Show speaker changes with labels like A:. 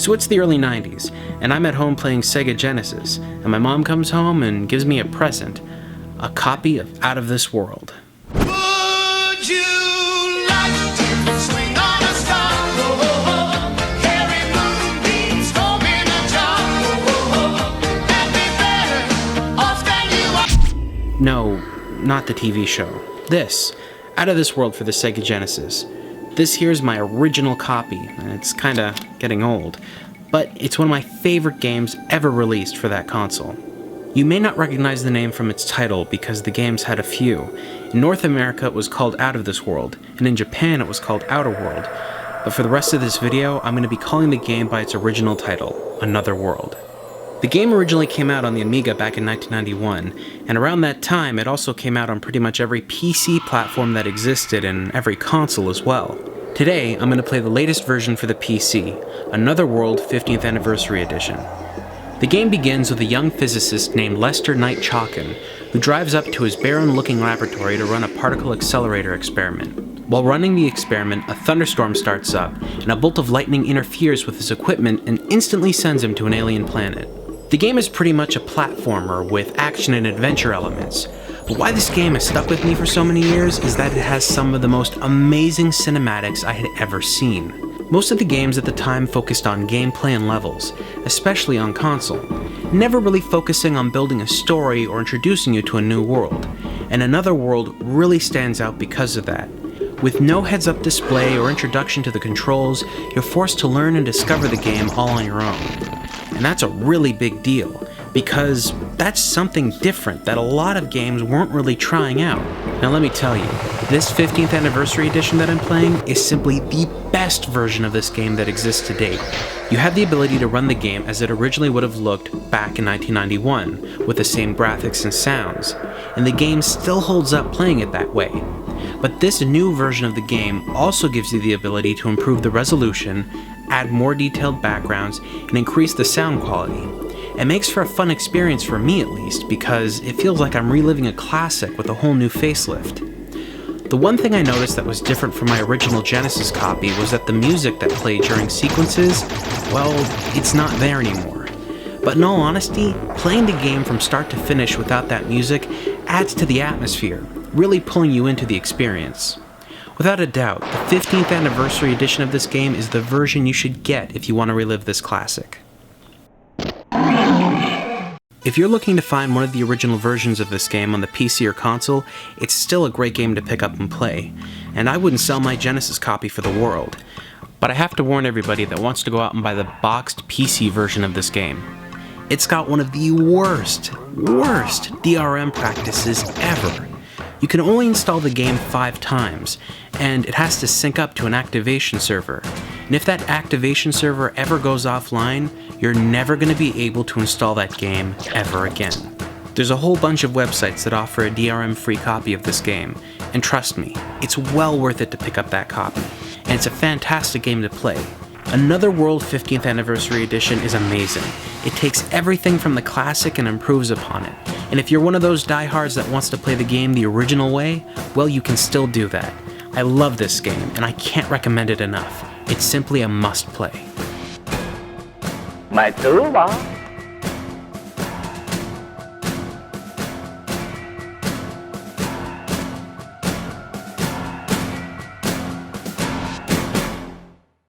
A: So it's the early 90s, and I'm at home playing Sega Genesis, and my mom comes home and gives me a present, a copy of Out of This World.
B: Would you like to swing on a star? Carry moonbeams home in a jar. And be better off than you are.
A: No, not the TV show. This, Out of This World for the Sega Genesis. This here's my original copy, and it's kinda getting old, but it's one of my favorite games ever released for that console. You may not recognize the name from its title because the game's had a few. In North America it was called Out of This World, and in Japan it was called Outer World, but for the rest of this video I'm going to be calling the game by its original title, Another World. The game originally came out on the Amiga back in 1991, and around that time it also came out on pretty much every PC platform that existed and every console as well. Today, I'm going to play the latest version for the PC, Another World 15th Anniversary Edition. The game begins with a young physicist named Lester Knight Chalkin, who drives up to his barren-looking laboratory to run a particle accelerator experiment. While running the experiment, a thunderstorm starts up, and a bolt of lightning interferes with his equipment and instantly sends him to an alien planet. The game is pretty much a platformer with action and adventure elements, but why this game has stuck with me for so many years is that it has some of the most amazing cinematics I had ever seen. Most of the games at the time focused on gameplay and levels, especially on console, never really focusing on building a story or introducing you to a new world, and Another World really stands out because of that. With no heads-up display or introduction to the controls, you're forced to learn and discover the game all on your own. And that's a really big deal, because that's something different that a lot of games weren't really trying out. Now let me tell you, this 15th Anniversary Edition that I'm playing is simply the best version of this game that exists to date. You have the ability to run the game as it originally would have looked back in 1991, with the same graphics and sounds, and the game still holds up playing it that way. But this new version of the game also gives you the ability to improve the resolution, add more detailed backgrounds, and increase the sound quality. It makes for a fun experience for me at least, because it feels like I'm reliving a classic with a whole new facelift. The one thing I noticed that was different from my original Genesis copy was that the music that played during sequences, well, it's not there anymore. But in all honesty, playing the game from start to finish without that music adds to the atmosphere, really pulling you into the experience. Without a doubt, the 15th Anniversary Edition of this game is the version you should get if you want to relive this classic. If you're looking to find one of the original versions of this game on the PC or console, it's still a great game to pick up and play, and I wouldn't sell my Genesis copy for the world. But I have to warn everybody that wants to go out and buy the boxed PC version of this game. It's got one of the worst DRM practices ever. You can only install the game 5 times, and it has to sync up to an activation server. And if that activation server ever goes offline, you're never going to be able to install that game ever again. There's a whole bunch of websites that offer a DRM-free copy of this game, and trust me, it's well worth it to pick up that copy, and it's a fantastic game to play. Another World 15th Anniversary Edition is amazing. It takes everything from the classic and improves upon it. And if you're one of those diehards that wants to play the game the original way, well, you can still do that. I love this game, and I can't recommend it enough. It's simply a must-play.
C: 买得吧。